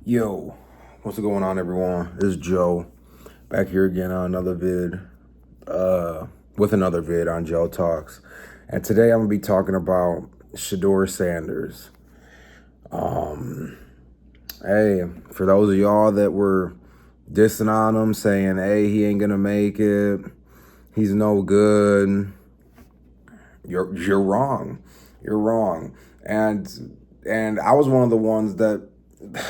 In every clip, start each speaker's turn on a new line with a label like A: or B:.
A: Yo, what's going on, everyone? It's Joe back here again on another vid, with another vid on Joe Talks, and today I'm gonna be talking about Shedeur Sanders. Hey, for those of y'all that were dissing on him, saying, "Hey, he ain't gonna make it, he's no good," you're wrong. You're wrong, and I was one of the ones that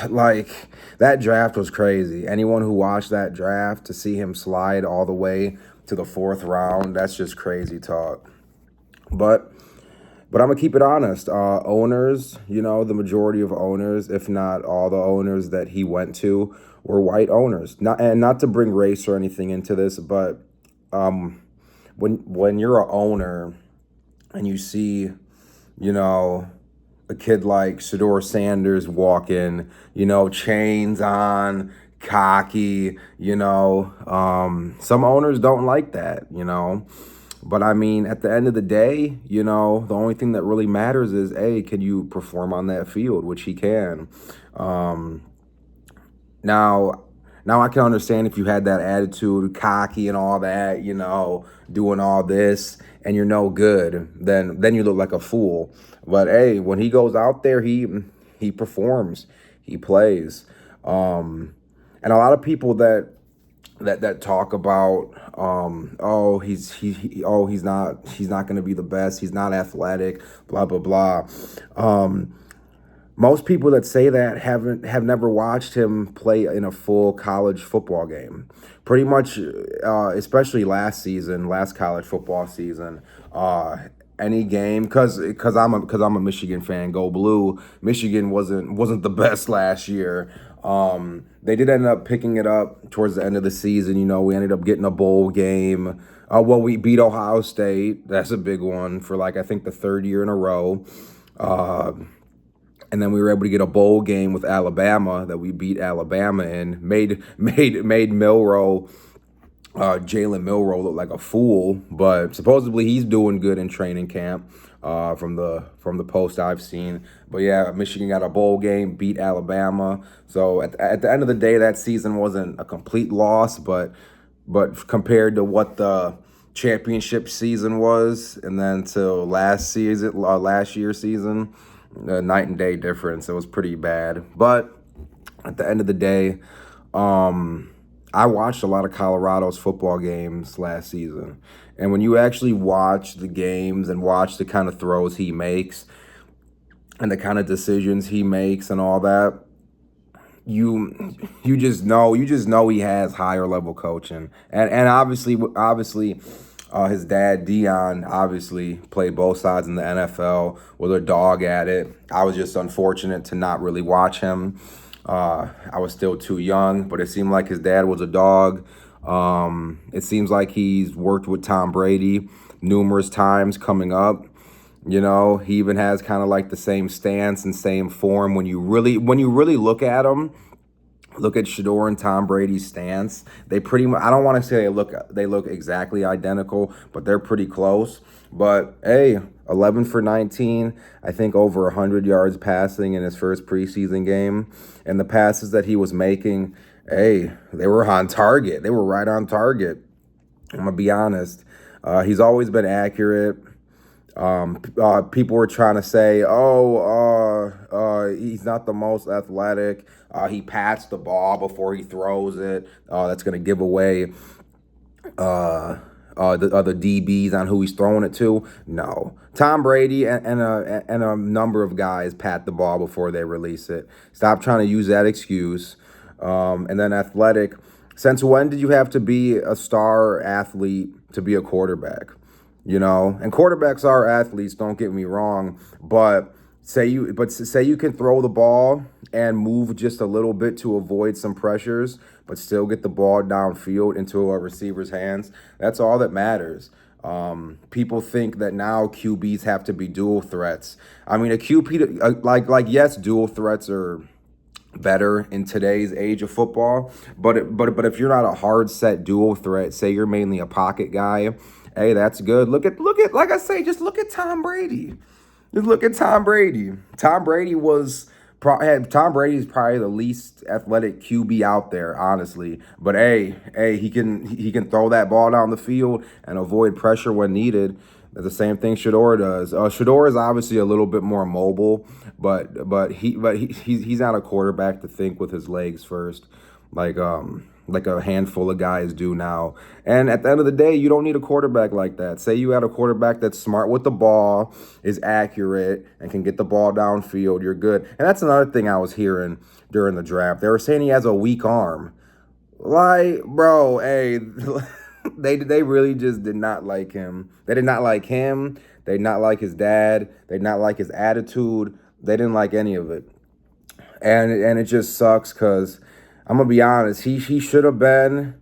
A: like that draft was crazy. Anyone who watched that draft to see him slide all the way to the fourth round, that's just crazy talk. But I'm gonna keep it honest. Owners, the majority of owners, if not all the owners that he went to, were white owners. Not to bring race or anything into this, but when you're a owner and you see, a kid like Shedeur Sanders walk in, chains on, cocky, some owners don't like that. But I mean, at the end of the day, the only thing that really matters is, hey, can you perform on that field, which he can. Now, now I can understand if you had that attitude, cocky and all that, doing all this, and you're no good, then you look like a fool. But hey, when he goes out there, he performs, he plays, and a lot of people that talk about he's not going to be the best, he's not athletic, blah blah blah. Most people that say that have never watched him play in a full college football game. Pretty much, especially last college football season, any game, because I'm a Michigan fan. Go Blue! Michigan wasn't the best last year. They did end up picking it up towards the end of the season. We ended up getting a bowl game. Well, we beat Ohio State. That's a big one for I think the third year in a row. And then we were able to get a bowl game with Alabama that we beat Alabama and made Milroe, Jalen Milroe, look like a fool. But supposedly he's doing good in training camp, from the post I've seen. But yeah, Michigan got a bowl game, beat Alabama. So at the end of the day, that season wasn't a complete loss, but compared to what the championship season was, and then to last year's season, night and day difference. It was pretty bad. But at the end of the day, I watched a lot of Colorado's football games last season. And when you actually watch the games and watch the kind of throws he makes and the kind of decisions he makes and all that, you just know he has higher level coaching. And obviously his dad, Dion, obviously played both sides in the NFL, was a dog at it. I was just unfortunate to not really watch him. I was still too young, but it seemed like his dad was a dog. It seems like he's worked with Tom Brady numerous times coming up. He even has kind of like the same stance and same form. When you really look at him, look at Shedeur and Tom Brady's stance. They pretty much, I don't want to say they look exactly identical, but they're pretty close. But hey, 11 for 19, I think over 100 yards passing in his first preseason game. And the passes that he was making, hey, they were on target. They were right on target. I'm going to be honest. He's always been accurate. People were trying to say, he's not the most athletic. He pats the ball before he throws it. That's going to give away the other DBs on who he's throwing it to. No, Tom Brady and a number of guys pat the ball before they release it. Stop trying to use that excuse. And then athletic. Since when did you have to be a star athlete to be a quarterback? And quarterbacks are athletes, don't get me wrong, but say you can throw the ball and move just a little bit to avoid some pressures, but still get the ball downfield into a receiver's hands. That's all that matters. People think that now QBs have to be dual threats. I mean, a QB, yes, dual threats are better in today's age of football, but if you're not a hard set dual threat, say you're mainly a pocket guy, hey, that's good. Look at like I say, just look at Tom Brady. Just look at Tom Brady. Tom Brady was Tom Brady's probably the least athletic QB out there, honestly. But hey, he can throw that ball down the field and avoid pressure when needed. The same thing Shedeur does. Shedeur is obviously a little bit more mobile, but he's not a quarterback to think with his legs first, like a handful of guys do now. And at the end of the day, you don't need a quarterback like that. Say you had a quarterback that's smart with the ball, is accurate, and can get the ball downfield, you're good. And that's another thing I was hearing during the draft. They were saying he has a weak arm. Like, bro, hey, they really just did not like him. They did not like him. They did not like his dad. They did not like his attitude. They didn't like any of it. And it just sucks because I'm gonna be honest. He should have been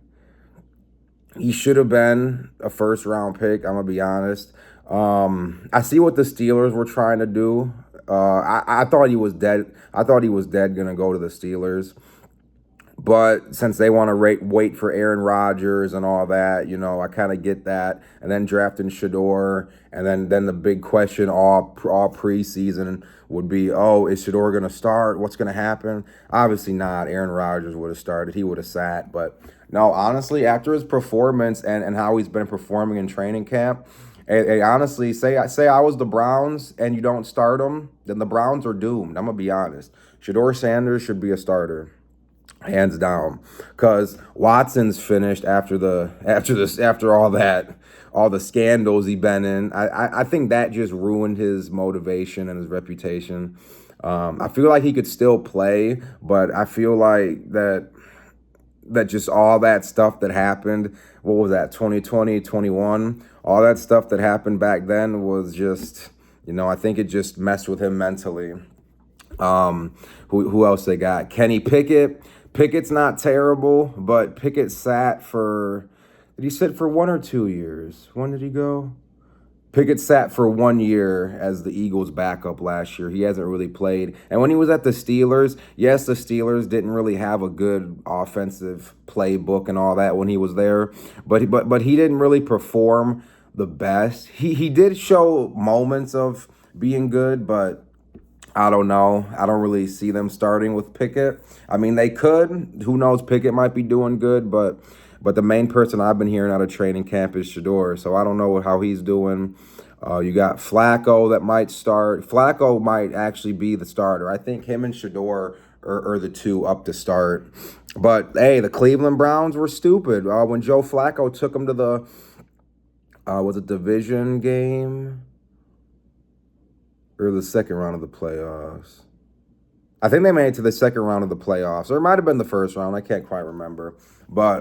A: a first round pick. I'm gonna be honest. I see what the Steelers were trying to do. I thought he was dead. I thought he was dead gonna go to the Steelers. But since they want to wait for Aaron Rodgers and all that, I kind of get that. And then drafting Shedeur, and then the big question all preseason would be, oh, is Shedeur going to start? What's going to happen? Obviously not. Aaron Rodgers would have started. He would have sat. But no, honestly, after his performance and how he's been performing in training camp, honestly, say I was the Browns and you don't start him, then the Browns are doomed. I'm going to be honest. Shedeur Sanders should be a starter. Hands down, because Watson's finished after all the scandals he been in. I think that just ruined his motivation and his reputation. I feel like he could still play, but I feel like that just all that stuff that happened, what was that, 2020, 21, all that stuff that happened back then was just, I think it just messed with him mentally. Who else they got? Kenny Pickett. Pickett's not terrible, but Pickett did he sit for 1 or 2 years? When did he go? Pickett sat for 1 year as the Eagles' backup last year. He hasn't really played. And when he was at the Steelers, yes, the Steelers didn't really have a good offensive playbook and all that when he was there, but he didn't really perform the best. He did show moments of being good, but I don't know. I don't really see them starting with Pickett. I mean, they could. Who knows? Pickett might be doing good, but the main person I've been hearing out of training camp is Shedeur, so I don't know how he's doing. You got Flacco that might start. Flacco might actually be the starter. I think him and Shedeur are the two up to start. But, hey, the Cleveland Browns were stupid. When Joe Flacco took them to the was it division game? Or the second round of the playoffs. I think they made it to the second round of the playoffs. Or it might have been the first round. I can't quite remember. But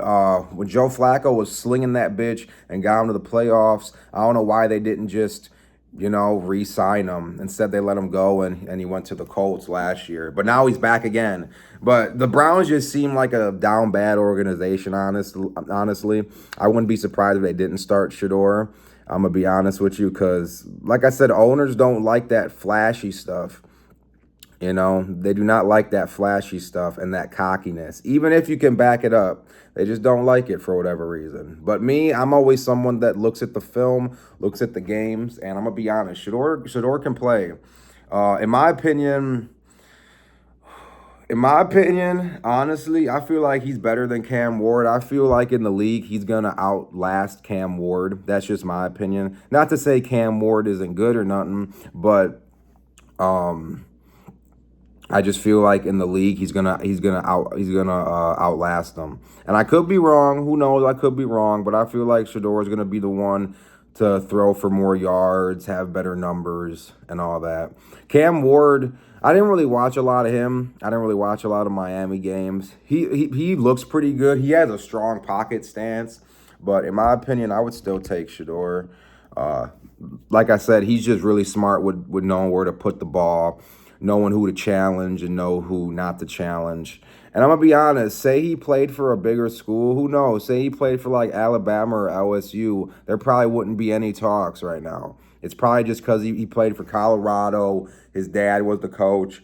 A: when Joe Flacco was slinging that bitch and got him to the playoffs, I don't know why they didn't just, re-sign him. Instead, they let him go, and he went to the Colts last year. But now he's back again. But the Browns just seem like a down bad organization, honestly. I wouldn't be surprised if they didn't start Shedeur. I'm going to be honest with you because, like I said, owners don't like that flashy stuff. They do not like that flashy stuff and that cockiness. Even if you can back it up, they just don't like it for whatever reason. But me, I'm always someone that looks at the film, looks at the games, and I'm going to be honest, Shedeur can play. In my opinion, honestly, I feel like he's better than Cam Ward. I feel like in the league, he's going to outlast Cam Ward. That's just my opinion. Not to say Cam Ward isn't good or nothing, but I just feel like in the league, he's gonna outlast them. And I could be wrong. Who knows? I could be wrong, but I feel like Shedeur is gonna be the one to throw for more yards, have better numbers, and all that. Cam Ward, I didn't really watch a lot of him. I didn't really watch a lot of Miami games. He looks pretty good. He has a strong pocket stance, but in my opinion, I would still take Shedeur. Like I said, he's just really smart with knowing where to put the ball, knowing who to challenge and know who not to challenge. And I'm going to be honest, say he played for a bigger school, who knows? Say he played for like Alabama or LSU, there probably wouldn't be any talks right now. It's probably just because he played for Colorado, his dad was the coach,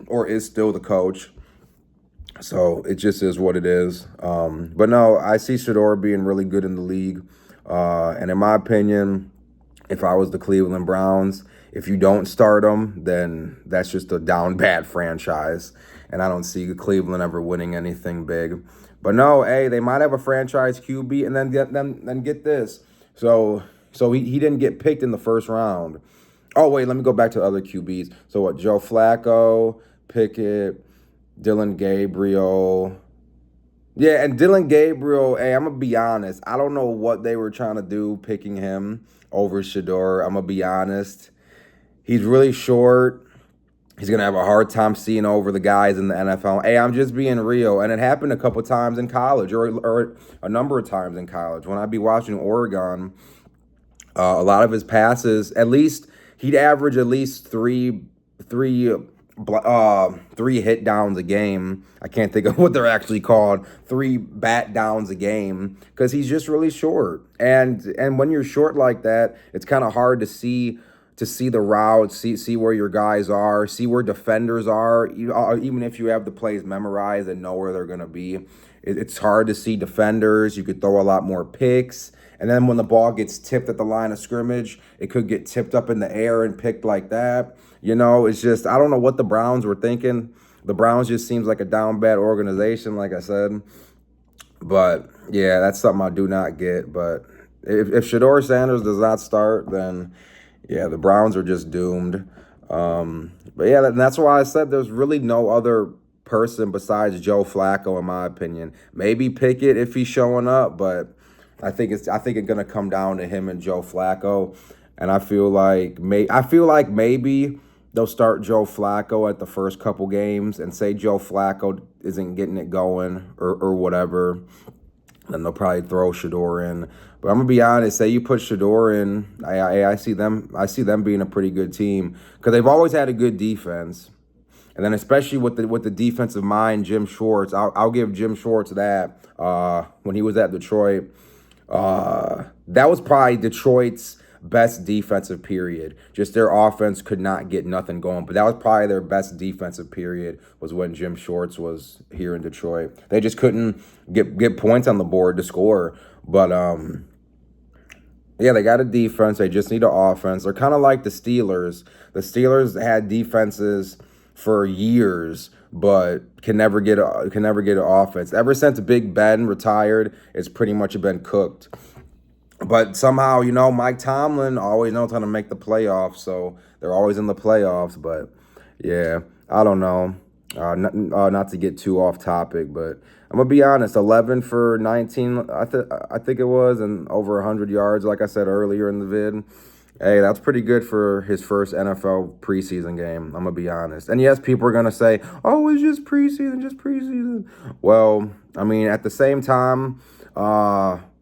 A: or is still the coach. So it just is what it is. But no, I see Shedeur being really good in the league. And in my opinion, if I was the Cleveland Browns, if you don't start him, then that's just a down bad franchise. And I don't see Cleveland ever winning anything big. But no, hey, they might have a franchise QB, and then get this. So he didn't get picked in the first round. Oh wait, let me go back to other QBs. So what? Joe Flacco, Pickett, Dylan Gabriel. Yeah, and Dylan Gabriel, hey, I'm going to be honest. I don't know what they were trying to do picking him over Shedeur. I'm going to be honest. He's really short. He's going to have a hard time seeing over the guys in the NFL. Hey, I'm just being real. And it happened a couple times in college or a number of times in college. When I'd be watching Oregon, a lot of his passes, at least he'd average at least three hit downs a game. I can't think of what they're actually called. 3 bat downs a game because he's just really short. And when you're short like that, it's kind of hard to see the routes, see where your guys are, see where defenders are. Even if you have the plays memorized and know where they're going to be, it's hard to see defenders. You could throw a lot more picks. And then when the ball gets tipped at the line of scrimmage, it could get tipped up in the air and picked like that. It's just, I don't know what the Browns were thinking. The Browns just seems like a down bad organization, like I said. But, yeah, that's something I do not get. But if Shedeur Sanders does not start, then, yeah, the Browns are just doomed. But, yeah, that's why I said there's really no other person besides Joe Flacco, in my opinion. Maybe Pickett if he's showing up, but I think it's going to come down to him and Joe Flacco. And I feel like maybe they'll start Joe Flacco at the first couple games and say Joe Flacco isn't getting it going or whatever. Then they'll probably throw Shedeur in. But I'm gonna be honest. Say you put Shedeur in, I see them being a pretty good team because they've always had a good defense. And then especially with the defensive mind, Jim Schwartz, I'll give Jim Schwartz that. When he was at Detroit, that was probably Detroit's best defensive period. Just their offense could not get nothing going. But that was probably their best defensive period was when Jim Schwartz was here in Detroit. They just couldn't get points on the board to score. But yeah, they got a defense. They just need an offense. They're kind of like the Steelers. The Steelers had defenses for years, but can never get an offense. Ever since Big Ben retired, it's pretty much been cooked. But somehow, Mike Tomlin always knows how to make the playoffs, so they're always in the playoffs. But yeah, I don't know. Not to get too off topic, but I'm gonna be honest. 11 for 19, I think it was, and over 100 yards, like I said earlier in the vid. Hey, that's pretty good for his first NFL preseason game. I'm gonna be honest. And yes, people are gonna say, "Oh, it's just preseason, just preseason." Well, I mean, at the same time,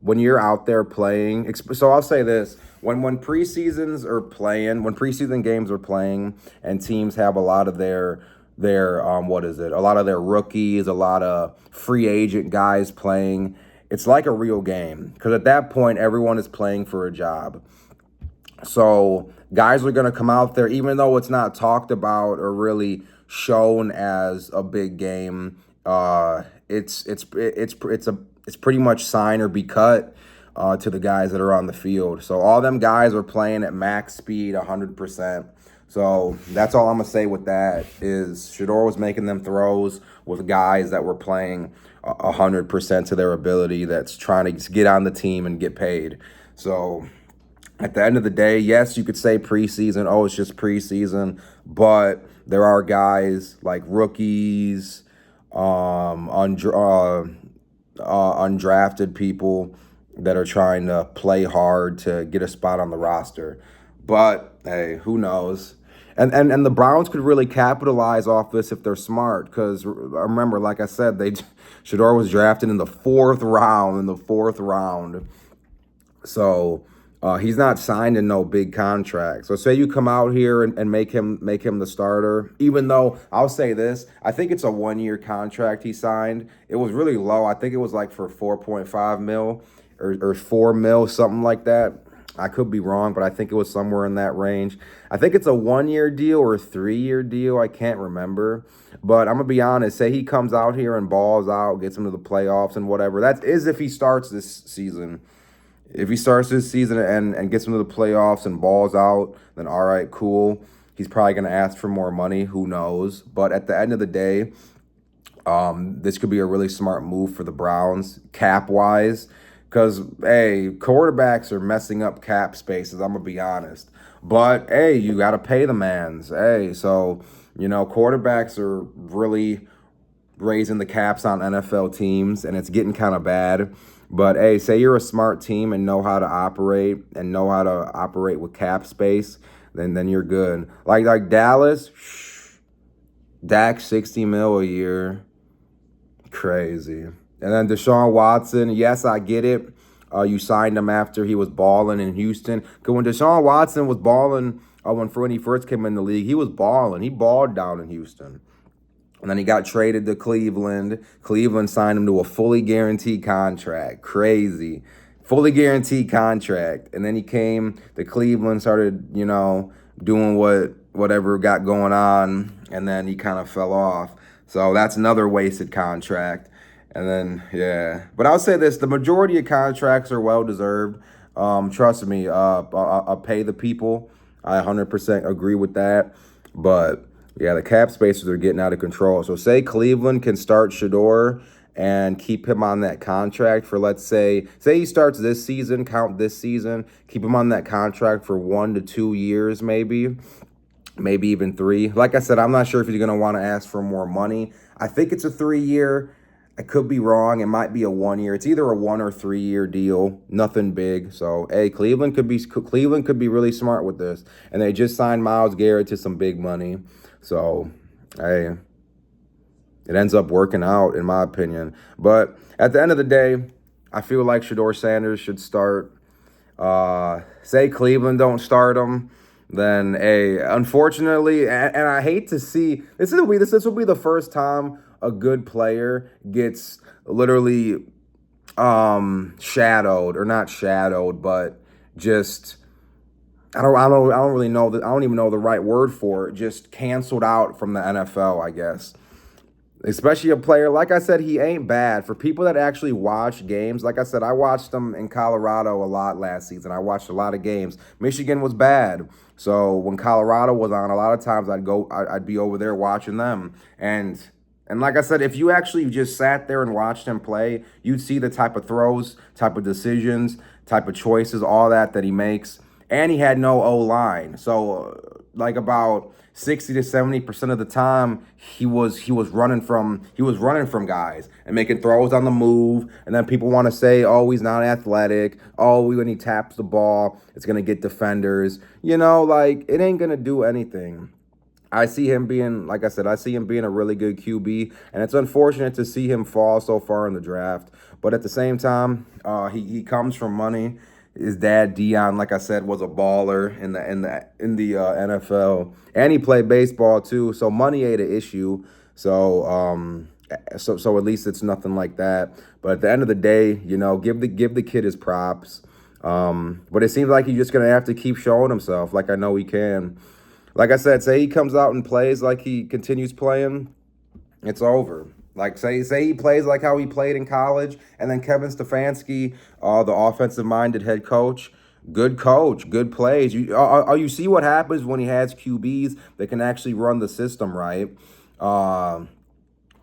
A: when you're out there playing, so I'll say this: when preseason games are playing, and teams have a lot of their a lot of their rookies, a lot of free agent guys playing, it's like a real game because at that point, everyone is playing for a job. So guys are going to come out there, even though it's not talked about or really shown as a big game. It's pretty much sign or be cut to the guys that are on the field. So all them guys are playing at max speed, 100%. So that's all I'm gonna say with that is Shedeur was making them throws with guys that were playing 100% to their ability. That's trying to get on the team and get paid. So at the end of the day, yes, you could say preseason. Oh, it's just preseason, but there are guys like rookies, undrafted people that are trying to play hard to get a spot on the roster. But hey, who knows? And the Browns could really capitalize off this if they're smart. Because remember, like I said, Shedeur was drafted in the fourth round. So he's not signed in no big contract. So say you come out here and make him the starter. Even though I'll say this, I think it's a 1-year contract he signed. It was really low. I think it was like for 4.5 mil or 4 mil, something like that. I could be wrong, but I think it was somewhere in that range. I think it's a 1-year deal or a 3-year deal. I can't remember. But I'm going to be honest. Say he comes out here and balls out, gets him to the playoffs and whatever. That is if he starts this season. If he starts this season and gets into the playoffs and balls out, then all right, cool. He's probably going to ask for more money. Who knows? But at the end of the day, this could be a really smart move for the Browns, cap-wise, because, hey, quarterbacks are messing up cap spaces, I'm going to be honest. But, hey, you got to pay the mans. Hey, so, quarterbacks are really raising the caps on NFL teams, and it's getting kind of bad. But, hey, say you're a smart team and know how to operate with cap space, then you're good. Like Dallas, Dak 60 mil a year. Crazy. And then Deshaun Watson, yes, I get it. You signed him after he was balling in Houston. Because when Deshaun Watson was balling, when he first came in the league, he was balling. He balled down in Houston. And then he got traded to Cleveland. Cleveland signed him to a fully guaranteed contract. Crazy. Fully guaranteed contract. And then he came to Cleveland, started, doing whatever got going on. And then he kind of fell off. So that's another wasted contract. And then, yeah. But I'll say this, the majority of contracts are well-deserved. Trust me, I'll pay the people. I 100% agree with that. But, yeah, the cap spaces are getting out of control. So say Cleveland can start Shedeur and keep him on that contract for, let's say he starts this season, count this season, keep him on that contract for 1 to 2 years maybe even 3. Like I said, I'm not sure if he's going to want to ask for more money. I think it's a 3-year. I could be wrong. It might be a 1-year. It's either a 1 or 3-year deal. Nothing big. So, hey, Cleveland could be really smart with this. And they just signed Myles Garrett to some big money. So, hey, it ends up working out, in my opinion. But at the end of the day, I feel like Shedeur Sanders should start. Say Cleveland don't start him, then, hey, unfortunately, and I hate to see, this will be the first time a good player gets literally shadowed, or not shadowed, but just I don't really know that, I don't even know the right word for it, just canceled out from the NFL, I guess. Especially a player, like I said, he ain't bad. For people that actually watch games, like I said, I watched them in Colorado a lot last season. I watched a lot of games. Michigan was bad. So when Colorado was on, a lot of times I'd be over there watching them. And like I said, if you actually just sat there and watched him play, you'd see the type of throws, type of decisions, type of choices, all that he makes. And he had no O-line. So like about 60 to 70% of the time, he was running from guys and making throws on the move. And then people want to say, oh, he's not athletic. Oh, when he taps the ball, it's gonna get defenders. Like, it ain't gonna do anything. I see him being, like I said, a really good QB, and it's unfortunate to see him fall so far in the draft. But at the same time, he comes from money. His dad, Dion, like I said, was a baller in the NFL, and he played baseball too. So money ain't an issue. So so at least it's nothing like that. But at the end of the day, give the kid his props. But it seems like he's just gonna have to keep showing himself. Like I know he can. Like I said, say he comes out and plays like he continues playing, it's over. Like, say he plays like how he played in college, and then Kevin Stefanski, the offensive-minded head coach, good plays. You see what happens when he has QBs that can actually run the system right. Joe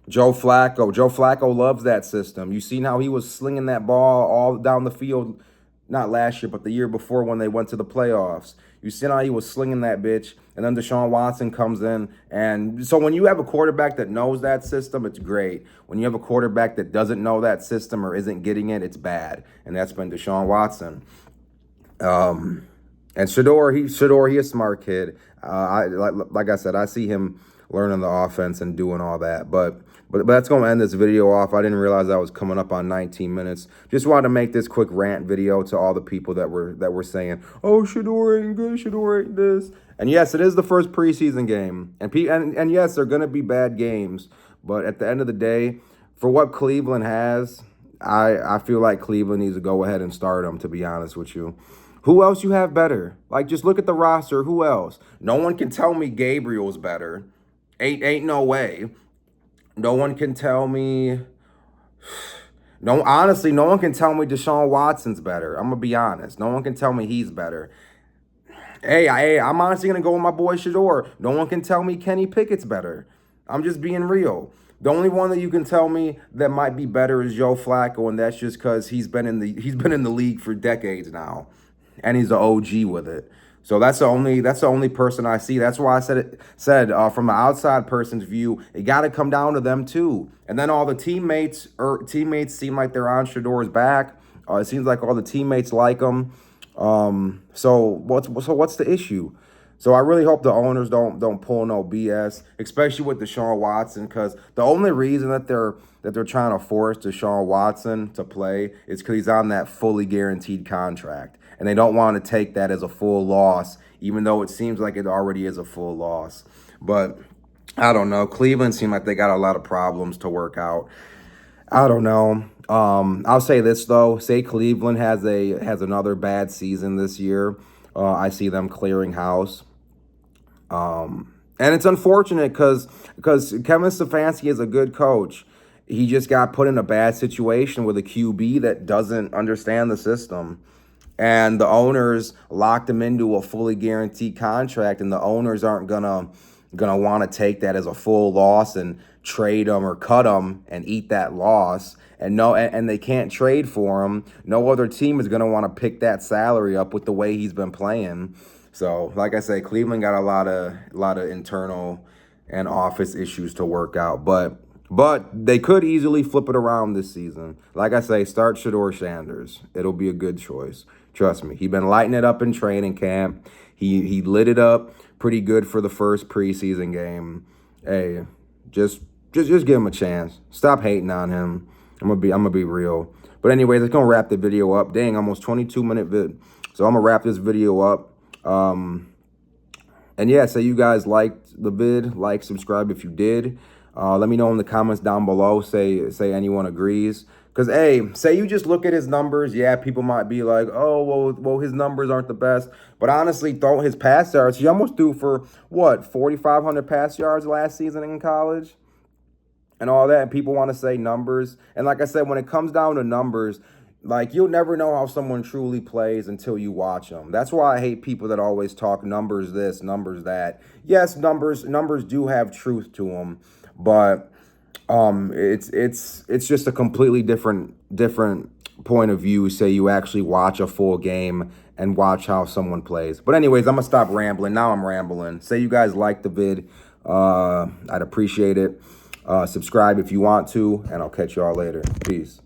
A: Flacco loves that system. You seen how he was slinging that ball all down the field, not last year, but the year before when they went to the playoffs. You seen how he was slinging that bitch, and then Deshaun Watson comes in. And so when you have a quarterback that knows that system, it's great. When you have a quarterback that doesn't know that system or isn't getting it, it's bad. And that's been Deshaun Watson. And Shedeur, he a smart kid. Like I said, I see him learning the offense and doing all that. But that's going to end this video off. I didn't realize I was coming up on 19 minutes. Just wanted to make this quick rant video to all the people that were saying, oh, Shedeur ain't good, Shedeur ain't this. And yes, it is the first preseason game. And yes, they're going to be bad games. But at the end of the day, for what Cleveland has, I feel like Cleveland needs to go ahead and start them, to be honest with you. Who else you have better? Like, just look at the roster. Who else? No one can tell me Gabriel's better. Ain't no way. No one can tell me No, honestly, no one can tell me Deshaun Watson's better. I'm gonna be honest. No one can tell me he's better. I'm honestly gonna go with my boy Shedeur. No one can tell me Kenny Pickett's better. I'm just being real. The only one that you can tell me that might be better is Joe Flacco, and that's just because he's been in the league for decades now, and he's the OG with it. So that's the only person I see. That's why I said from the outside person's view, it got to come down to them too. And then all the teammates seem like they're on Shadeur's back. It seems like all the teammates like him. So what's the issue? So I really hope the owners don't pull no BS, especially with Deshaun Watson, because the only reason that they're trying to force Deshaun Watson to play is because he's on that fully guaranteed contract, and they don't want to take that as a full loss, even though it seems like it already is a full loss. But I don't know. Cleveland seemed like they got a lot of problems to work out. I don't know. I'll say this though. Say Cleveland has another bad season this year. I see them clearing house. And it's unfortunate because Kevin Stefanski is a good coach. He just got put in a bad situation with a QB that doesn't understand the system. And the owners locked him into a fully guaranteed contract, and the owners aren't gonna want to take that as a full loss and trade him or cut him and eat that loss. And they can't trade for him. No other team is gonna want to pick that salary up with the way he's been playing. So, like I say, Cleveland got a lot of internal and office issues to work out, but they could easily flip it around this season. Like I say, start Shedeur Sanders. It'll be a good choice. Trust me. He's been lighting it up in training camp. He lit it up pretty good for the first preseason game. Hey, just give him a chance. Stop hating on him. I'm gonna be real. But anyways, it's gonna wrap the video up. Dang, almost 22-minute vid. So I'm gonna wrap this video up. And yeah, say you guys liked the vid, like, subscribe if you did. Let me know in the comments down below. Say anyone agrees. Because, hey, say you just look at his numbers. Yeah, people might be like, oh, well, his numbers aren't the best. But honestly, his pass yards, he almost threw for, what, 4,500 pass yards last season in college? And all that. And people want to say numbers. And like I said, when it comes down to numbers, like, you'll never know how someone truly plays until you watch them. That's why I hate people that always talk numbers this, numbers that. Yes, numbers do have truth to them, but it's just a completely different point of view. Say you actually watch a full game and watch how someone plays. But anyways, I'm gonna stop rambling. Now I'm rambling. Say you guys liked the vid. I'd appreciate it. Subscribe if you want to, and I'll catch y'all later. Peace.